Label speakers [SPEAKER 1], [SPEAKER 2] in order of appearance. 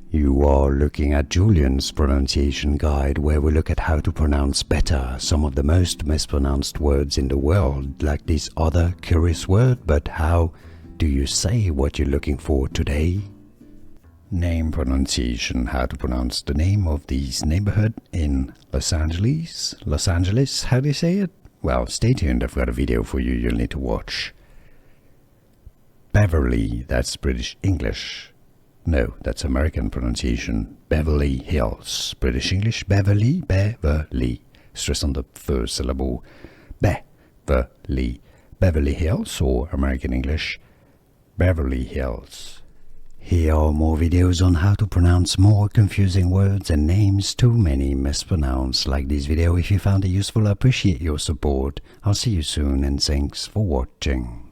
[SPEAKER 1] You are looking at Julian's pronunciation guide, where we look at how to pronounce better some of the most mispronounced words in the world, like this other curious word. But how do you say what you're looking for today? Name pronunciation, how to pronounce the name of this neighborhood in Los Angeles. Los Angeles, how do you say it? Well, stay tuned, I've got a video for you you'll need to watch. Beverly, that's British English. No, that's American pronunciation. Beverly Hills. British English, Beverly, Beverly. Stress on the first syllable. Beverly. Beverly Hills, or American English, Beverly Hills. Here are more videos on how to pronounce more confusing words and names too many mispronounced. Like this video if you found it useful. I appreciate your support. I'll see you soon and thanks for watching.